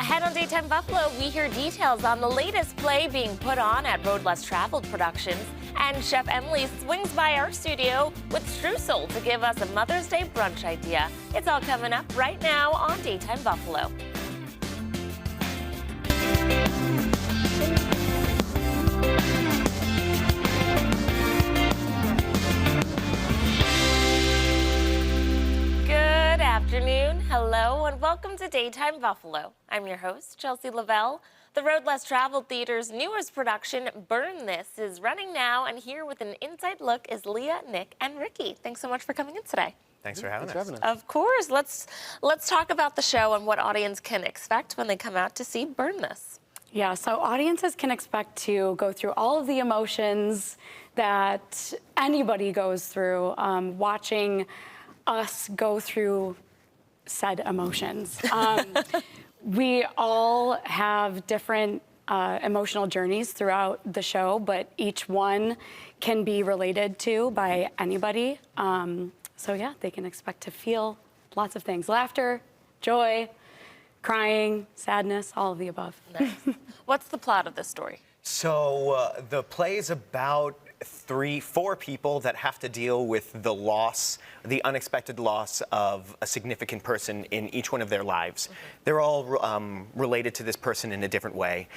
Ahead on Daytime Buffalo, we hear details on the latest play being put on at Road Less Traveled Productions. And Chef Emily swings by our studio with streusel to give us a Mother's Day brunch idea. It's all coming up right now on Daytime Buffalo. Good afternoon, hello, and welcome to Daytime Buffalo. I'm your host, Chelsea Lavelle. The Road Less Traveled Theater's newest production, Burn This, is running now, and here with an inside look is Leah, Nick, and Ricky. Thanks so much for coming in today. Thanks for having us. Of course. Let's talk about the show and what audience can expect when they come out to see Burn This. Yeah, so audiences can expect to go through all of the emotions that anybody goes through watching us go through said emotions. We all have different emotional journeys throughout the show, but each one can be related to by anybody. So yeah, they can expect to feel lots of things: laughter, joy, crying, sadness, all of the above. Nice. What's the plot of this story? So the play is about four people that have to deal with the loss, the unexpected loss of a significant person in each one of their lives. They're all related to this person in a different way.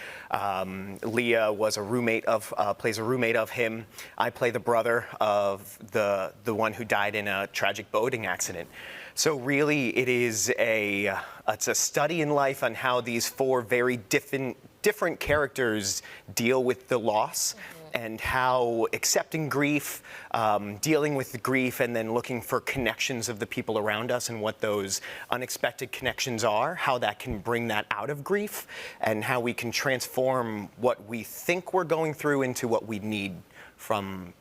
Leah was a roommate of, plays a roommate of him. I play the brother of the one who died in a tragic boating accident. So really, it's a study in life on how these four very different characters deal with the loss. And how accepting grief, dealing with the grief, and then looking for connections of the people around us and what those unexpected connections are, how that can bring that out of grief, and how we can transform what we think we're going through into what we need from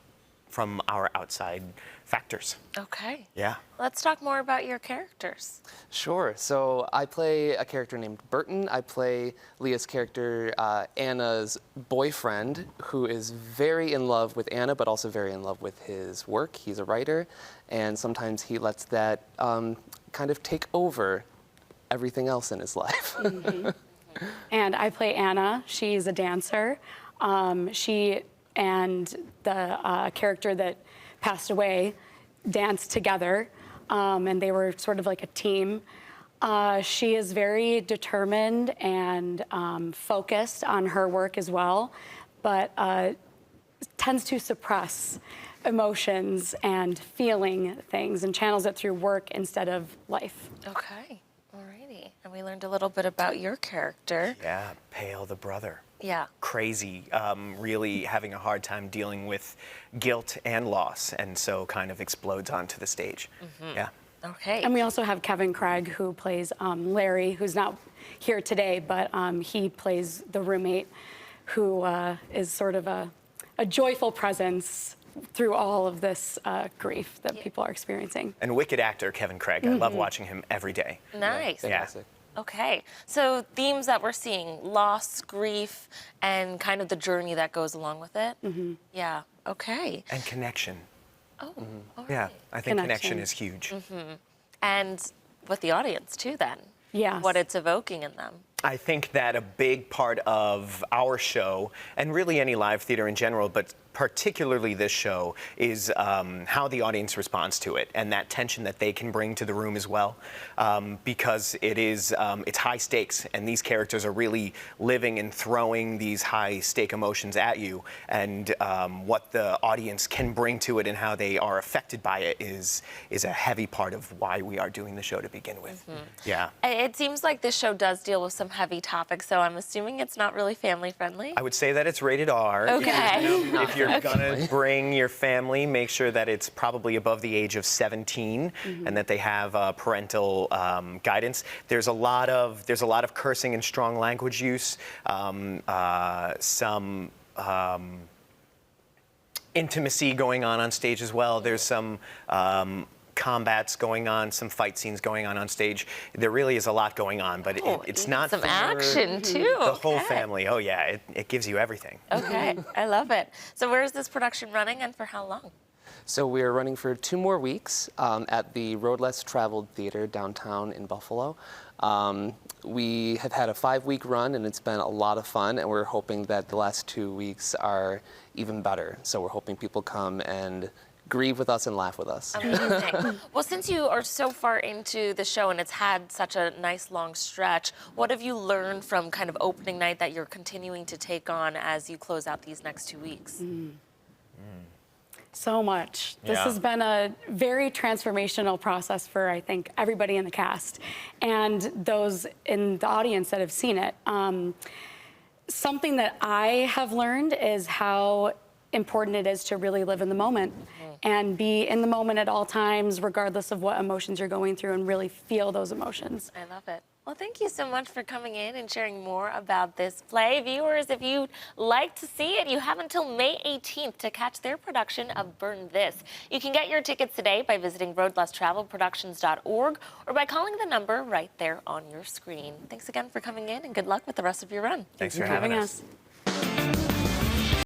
our outside factors. Okay. Yeah. Let's talk more about your characters. Sure. So I play a character named Burton. I play Leah's character, Anna's boyfriend, who is very in love with Anna, but also very in love with his work. He's a writer, and sometimes he lets that kind of take over everything else in his life. And I play Anna. She's a dancer. She and the character that passed away danced together, and they were sort of like a team. She is very determined and focused on her work as well, but tends to suppress emotions and feeling things and channels it through work instead of life. Okay. Alrighty. And we learned a little bit about your character. Yeah, Pale the brother. Yeah. Crazy, really having a hard time dealing with guilt and loss, and so kind of explodes onto the stage. Yeah. Okay. And we also have Kevin Craig, who plays Larry, who's not here today, but he plays the roommate, who is sort of a joyful presence through all of this grief that people are experiencing. And wicked actor, Kevin Craig. I love watching him every day. Nice. Yeah. Okay, so themes that we're seeing: loss, grief, and kind of the journey that goes along with it. Yeah, okay. And connection. Oh, all right. Yeah, I think connection Connection. is huge. And with the audience too then. Yes. What it's evoking in them. I think that a big part of our show, and really any live theater in general, but particularly this show, is how the audience responds to it, and that tension that they can bring to the room as well, because it's high stakes, and these characters are really living and throwing these high stake emotions at you, and what the audience can bring to it and how they are affected by it is a heavy part of why we are doing the show to begin with. Yeah. It seems like this show does deal with some heavy topics, so I'm assuming it's not really family friendly. I would say that it's rated R. Okay. If you're gonna bring your family, make sure that it's probably above the age of 17 and that they have parental guidance. There's a lot of cursing and strong language use. Some intimacy going on stage as well. There's some combats going on, some fight scenes going on stage. There really is a lot going on, but it's not some for action too. the whole family. Oh yeah, it gives you everything. Okay, I love it. So where is this production running and for how long? So we are running for 2 more weeks at the Road Less Traveled Theater downtown in Buffalo. We have had a 5-week run, and it's been a lot of fun, and we're hoping that the last 2 weeks are even better. So we're hoping people come and grieve with us and laugh with us. Amazing. Well, since you are so far into the show and it's had such a nice long stretch, what have you learned from kind of opening night that you're continuing to take on as you close out these next 2 weeks? So much. This Yeah. has been a very transformational process for, I think, everybody in the cast and those in the audience that have seen it. Something that I have learned is how important it is to really live in the moment and be in the moment at all times, regardless of what emotions you're going through, and really feel those emotions. I love it. Well, thank you so much for coming in and sharing more about this play. Viewers, if you'd like to see it, you have until May 18th to catch their production of Burn This. You can get your tickets today by visiting roadlesstravelproductions.org or by calling the number right there on your screen. Thanks again for coming in, and good luck with the rest of your run. Thanks for having having us. us.